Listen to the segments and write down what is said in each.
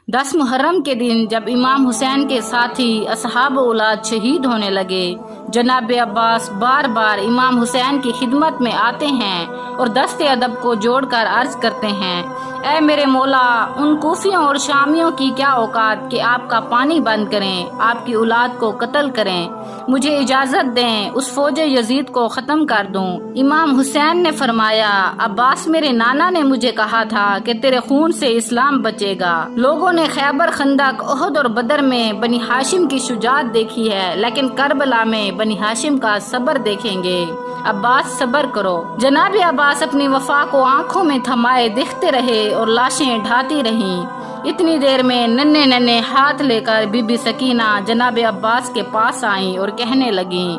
10 मुहर्रम के दिन जब इमाम हुसैन के साथी असहाब औलाद शहीद होने लगे, जनाब अब्बास बार बार इमाम हुसैन की खिदमत में आते हैं और दस्ते अदब को जोड़कर अर्ज करते हैं, ऐ मेरे मौला, उन कूफियों और शामियों की क्या औकात कि आपका पानी बंद करें, आपकी औलाद को कत्ल करें, मुझे इजाज़त दें उस फौज यजीद को ख़त्म कर दूं। इमाम हुसैन ने फरमाया, अब्बास, मेरे नाना ने मुझे कहा था कि तेरे खून से इस्लाम बचेगा। लोगों ने खैबर, खंदक, ओहद और बदर में बनी हाशिम की शुजाअत देखी है, लेकिन करबला में बनी हाशिम का सब्र देखेंगे। अब्बास, सब्र करो। जनाब अब्बास अपनी वफा को आंखों में थमाए देखते रहे और लाशें ढाती रहीं। इतनी देर में नन्हे नन्हे हाथ लेकर बीबी सकीना जनाब अब्बास के पास आईं और कहने लगीं,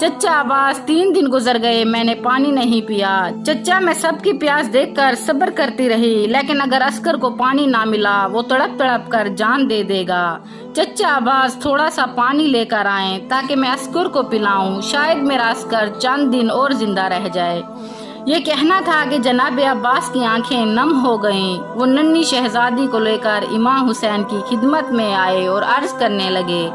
चचा अब्बास, 3 दिन गुजर गए, मैंने पानी नहीं पिया। चचा, मैं सबकी प्यास देखकर सब्र करती रही, लेकिन अगर अस्कर को पानी ना मिला वो तड़प तड़प कर जान दे देगा। चचा अब्बास, थोड़ा सा पानी लेकर आएं ताकि मैं अस्कर को पिलाऊं, शायद मेरा अस्कर चंद दिन और जिंदा रह जाए। ये कहना था कि जनाब अब्बास की आंखें नम हो गईं। वो नन्ही शहजादी को लेकर इमाम हुसैन की खिदमत में आए और अर्ज करने लगे,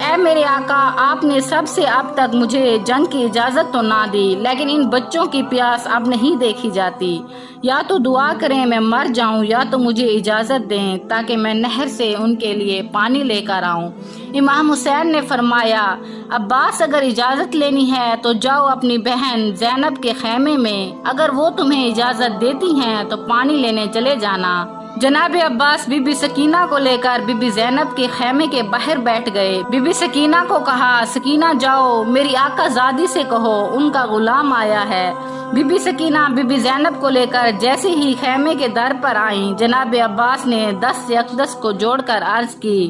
ऐ मेरे आका, आपने सबसे अब तक मुझे जंग की इजाज़त तो ना दी, लेकिन इन बच्चों की प्यास अब नहीं देखी जाती। या तो दुआ करें मैं मर जाऊं, या तो मुझे इजाज़त दें ताकि मैं नहर से उनके लिए पानी लेकर आऊं। इमाम हुसैन ने फरमाया, अब्बास, अगर इजाज़त लेनी है तो जाओ अपनी बहन ज़ैनब के खैमे में, अगर वो तुम्हें इजाज़त देती हैं तो पानी लेने चले जाना। जनाब अब्बास बीबी सकीना को लेकर बीबी ज़ैनब के खैमे के बाहर बैठ गए। बीबी सकीना को कहा, सकीना जाओ मेरी आका ज़ादी से कहो उनका गुलाम आया है। बीबी सकीना बीबी ज़ैनब को लेकर जैसे ही खैमे के दर पर आईं, जनाब अब्बास ने 10 से अक़दस को जोड़कर अर्ज की,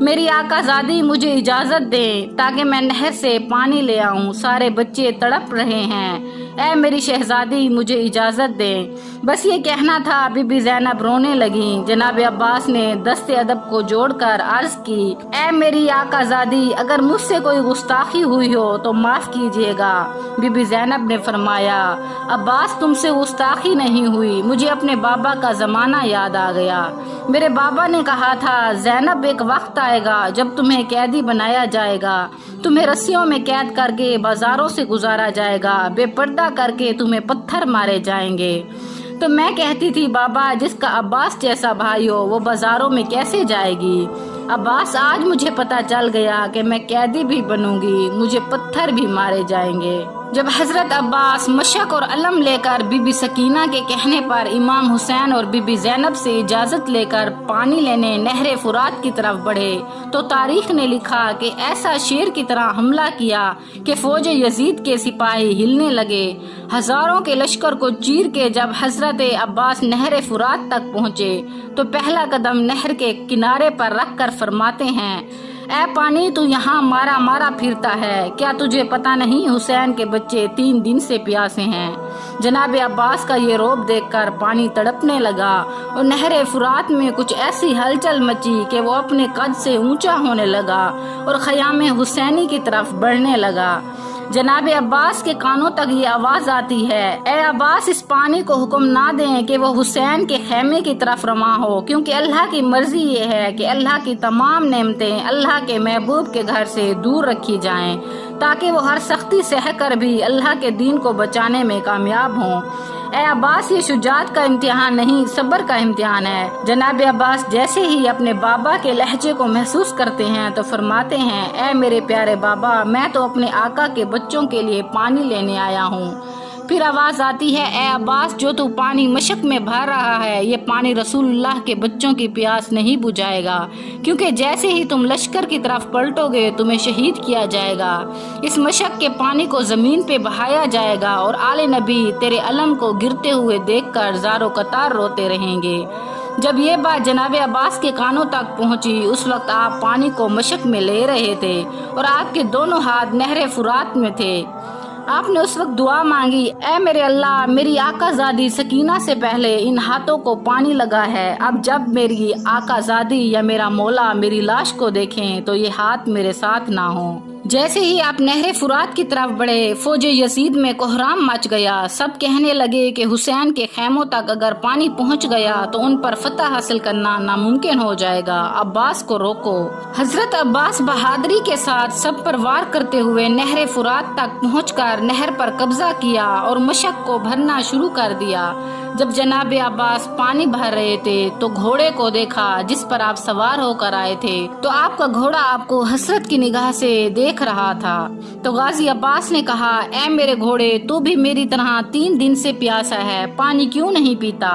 मेरी आका ज़ादी, मुझे इजाज़त दें ताकि मैं नहर से पानी ले आऊं, सारे बच्चे तड़प रहे हैं। ऐ मेरी शहजादी, मुझे इजाज़त दें। बस ये कहना था, बीबी ज़ैनब रोने लगी। जनाब अब्बास ने दस्ते अदब को जोड़कर अर्ज की, ऐ मेरी आका ज़ादी, अगर मुझसे कोई गुस्ताखी हुई हो तो माफ़ कीजिएगा। बीबी ज़ैनब ने फरमाया, अब्बास, तुमसे गुस्ताखी नहीं हुई, मुझे अपने बाबा का ज़माना याद आ गया। मेरे बाबा ने कहा था, ज़ैनब, एक वक्त आएगा जब तुम्हें कैदी बनाया जाएगा, तुम्हें रस्सियों में कैद करके बाजारों से गुजारा जाएगा, बेपर्दा करके तुम्हें पत्थर मारे जाएंगे। तो मैं कहती थी, बाबा, जिसका अब्बास जैसा भाई हो वो बाजारों में कैसे जाएगी। अब्बास, आज मुझे पता चल गया कि मैं कैदी भी बनूंगी, मुझे पत्थर भी मारे जाएंगे। जब हजरत अब्बास मशक और अलम लेकर बीबी सकीना के कहने पर इमाम हुसैन और बीबी ज़ैनब से इजाज़त लेकर पानी लेने नहरे फुरात की तरफ बढ़े, तो तारीख ने लिखा कि ऐसा शेर की तरह हमला किया कि फौज यजीद के सिपाही हिलने लगे। हजारों के लश्कर को चीर के जब हजरत अब्बास नहरे फुरात तक पहुँचे तो पहला कदम नहर के किनारे पर रख कर फरमाते हैं, ऐ पानी, तू यहाँ मारा मारा फिरता है, क्या तुझे पता नहीं हुसैन के बच्चे 3 दिन से प्यासे हैं। जनाब अब्बास का ये रौब देखकर पानी तड़पने लगा और नहरे फुरात में कुछ ऐसी हलचल मची कि वो अपने कद से ऊंचा होने लगा और ख़याम हुसैनी की तरफ बढ़ने लगा। जनाब अब्बास के कानों तक ये आवाज़ आती है, ए अब्बास, इस पानी को हुक्म ना दें कि वो हुसैन के खैमे की तरफ रवा हो, क्योंकि अल्लाह की मर्जी ये है कि अल्लाह की तमाम नेमतें अल्लाह के महबूब के घर से दूर रखी जाएं, ताकि वो हर सख्ती सह कर भी अल्लाह के दीन को बचाने में कामयाब हों। ए अब्बास, ये शुजात का इम्तिहान नहीं, सब्र का इम्तिहान है। जनाब अब्बास जैसे ही अपने बाबा के लहजे को महसूस करते हैं तो फरमाते हैं, ए मेरे प्यारे बाबा, मैं तो अपने आका के बच्चों के लिए पानी लेने आया हूँ। फिर आवाज़ आती है, ए अब्बास, जो तू पानी मशक में भर रहा है, ये पानी रसूलुल्लाह के बच्चों की प्यास नहीं बुझाएगा, क्योंकि जैसे ही तुम लश्कर की तरफ पलटोगे तुम्हें शहीद किया जाएगा। इस मशक के पानी को ज़मीन पे बहाया जाएगा और आले नबी तेरे अलम को गिरते हुए देखकर ज़ारो कतार रोते रहेंगे। जब ये बात जनाब अब्बास के कानों तक पहुंची, उस वक्त आप पानी को मशक में ले रहे थे और आपके दोनों हाथ नहरे फुरात में थे। आपने उस वक्त दुआ मांगी, ऐ मेरे अल्लाह, मेरी आकाज़ादी सकीना से पहले इन हाथों को पानी लगा है, अब जब मेरी आकाज़ादी या मेरा मौला मेरी लाश को देखें तो ये हाथ मेरे साथ ना हो। جیسے ہی آپ نہر فرات کی طرف بڑھے فوج یزید میں کوہرام مچ گیا۔ سب کہنے لگے کہ حسین کے خیموں تک اگر پانی پہنچ گیا تو ان پر فتح حاصل کرنا ناممکن ہو جائے گا، عباس کو روکو۔ حضرت عباس بہادری کے ساتھ سب پر وار کرتے ہوئے نہر فرات تک پہنچ کر نہر پر قبضہ کیا اور مشک کو بھرنا شروع کر دیا۔ جب جناب عباس پانی بھر رہے تھے تو گھوڑے کو دیکھا جس پر آپ سوار ہو کر آئے تھے، تو آپ کا گھوڑا آپ کو حسرت کی نگاہ سے دیکھ رہا تھا۔ تو غازی عباس نے کہا، اے میرے گھوڑے، تو بھی میری طرح 3 دن سے پیاسا ہے، پانی کیوں نہیں پیتا؟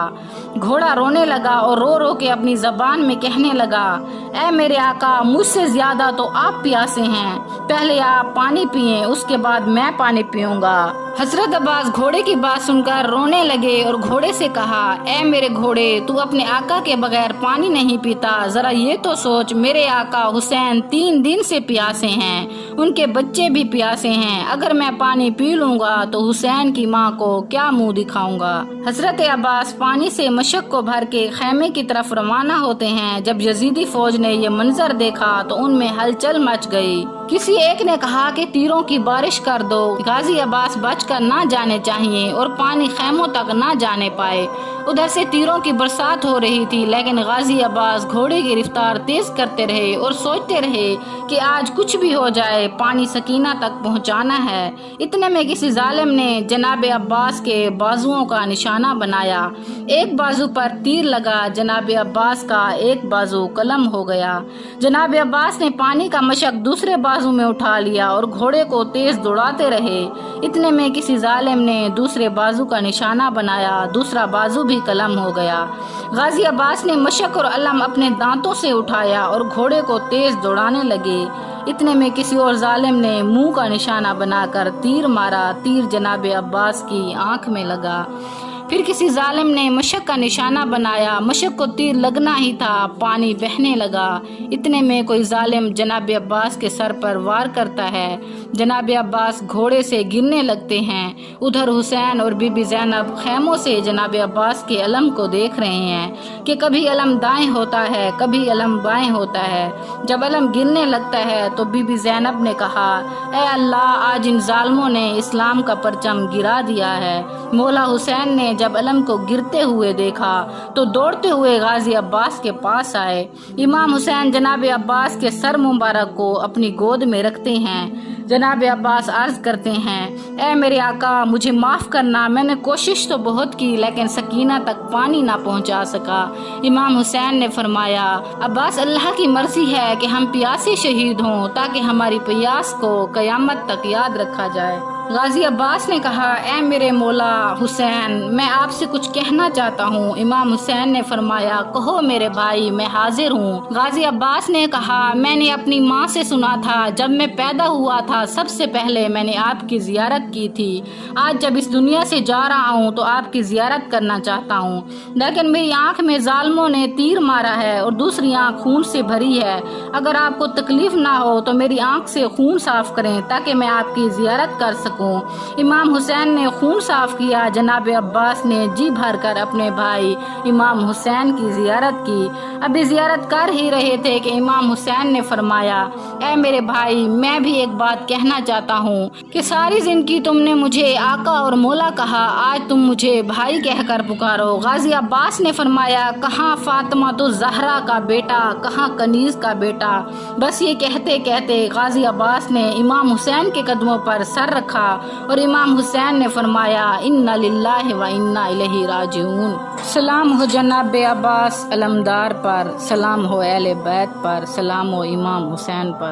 گھوڑا رونے لگا اور رو رو کے اپنی زبان میں کہنے لگا، اے میرے آقا، مجھ سے زیادہ تو آپ پیاسے ہیں، پہلے آپ پانی پئیں، اس کے بعد میں پانی پیوں گا۔ حضرت عباس گھوڑے کی بات سن کر رونے لگے اور گھوڑے سے کہا، اے میرے گھوڑے، تو اپنے آقا کے بغیر پانی نہیں پیتا، ذرا یہ تو سوچ، میرے آقا حسین 3 دن سے پیاسے ہیں، ان کے بچے بھی پیاسے ہیں، اگر میں پانی پی لوں گا تو حسین کی ماں کو کیا منہ دکھاؤں گا؟ حضرت عباس پانی سے مشک کو بھر کے خیمے کی طرف روانہ ہوتے ہیں۔ جب یزیدی فوج نے یہ منظر دیکھا تو ان میں ہلچل مچ گئی۔ کسی ایک نے کہا کہ تیروں کی بارش کر دو، غازی عباس بچ کر نہ جانے چاہیے اور پانی خیموں تک نہ جانے پائے۔ ادھر سے تیروں کی برسات ہو رہی تھی، لیکن غازی عباس گھوڑے کی رفتار تیز کرتے رہے اور سوچتے رہے کہ آج کچھ بھی ہو جائے، پانی سکینہ تک پہنچانا ہے۔ اتنے میں کسی ظالم نے جناب عباس کے بازوؤں کا نشانہ بنایا۔ ایک بازو پر تیر لگا، جناب عباس کا ایک بازو قلم ہو گیا۔ جناب عباس نے پانی کا مشک دوسرے بازو میں اٹھا لیا اور گھوڑے کو تیز دوڑاتے رہے۔ اتنے میں کسی ظالم نے دوسرے بازو کا نشانہ بنایا، دوسرا بازو بھی قلم ہو گیا۔ غازی عباس نے مشک اور علم اپنے دانتوں سے اٹھایا اور گھوڑے کو تیز دوڑانے لگے۔ اتنے میں کسی اور ظالم نے منہ کا نشانہ بنا کر تیر مارا، تیر جناب عباس کی آنکھ میں لگا۔ پھر کسی ظالم نے مشک کا نشانہ بنایا، مشک کو تیر لگنا ہی تھا، پانی بہنے لگا۔ اتنے میں کوئی ظالم جناب عباس کے سر پر وار کرتا ہے، جناب عباس گھوڑے سے گرنے لگتے ہیں۔ ادھر حسین اور بی بی زینب خیموں سے جناب عباس کے علم کو دیکھ رہے ہیں کہ کبھی علم دائیں ہوتا ہے، کبھی علم بائیں ہوتا ہے۔ جب علم گرنے لگتا ہے تو بی بی زینب نے کہا، اے اللہ، آج ان ظالموں نے اسلام کا پرچم گرا دیا ہے۔ مولا حسین نے جب علم کو گرتے ہوئے دیکھا تو دوڑتے ہوئے غازی عباس کے پاس آئے۔ امام حسین جناب عباس کے سر مبارک کو اپنی گود میں رکھتے ہیں۔ جناب عباس عرض کرتے ہیں، اے میرے آقا، مجھے معاف کرنا، میں نے کوشش تو بہت کی لیکن سکینہ تک پانی نہ پہنچا سکا۔ امام حسین نے فرمایا، عباس، اللہ کی مرضی ہے کہ ہم پیاسے شہید ہوں تاکہ ہماری پیاس کو قیامت تک یاد رکھا جائے۔ غازی عباس نے کہا، اے میرے مولا حسین، میں آپ سے کچھ کہنا چاہتا ہوں۔ امام حسین نے فرمایا، کہو میرے بھائی، میں حاضر ہوں۔ غازی عباس نے کہا، میں نے اپنی ماں سے سنا تھا، جب میں پیدا ہوا تھا سب سے پہلے میں نے آپ کی زیارت کی تھی۔ آج جب اس دنیا سے جا رہا ہوں تو آپ کی زیارت کرنا چاہتا ہوں، لیکن میری آنکھ میں ظالموں نے تیر مارا ہے اور دوسری آنکھ خون سے بھری ہے۔ اگر آپ کو تکلیف نہ ہو تو میری آنکھ سے خون صاف کریں تاکہ میں آپ کی زیارت کر سکوں۔ امام حسین نے خون صاف کیا۔ جناب عباس نے جی بھر کر اپنے بھائی امام حسین کی زیارت کی۔ ابھی زیارت کر ہی رہے تھے کہ امام حسین نے فرمایا، اے میرے بھائی، میں بھی ایک بات کہنا چاہتا ہوں کہ ساری زندگی تم نے مجھے آقا اور مولا کہا، آج تم مجھے بھائی کہہ کر پکارو۔ غازی عباس نے فرمایا، کہاں فاطمہ تو زہرا کا بیٹا، کہاں کنیز کا بیٹا۔ بس یہ کہتے کہتے غازی عباس نے امام حسین کے قدموں پر سر رکھا اور امام حسین نے فرمایا، انا للہ و انا الیہ راجعون۔ سلام ہو جناب عباس علمدار پر، سلام ہو اہل بیت پر، سلام ہو امام حسین پر۔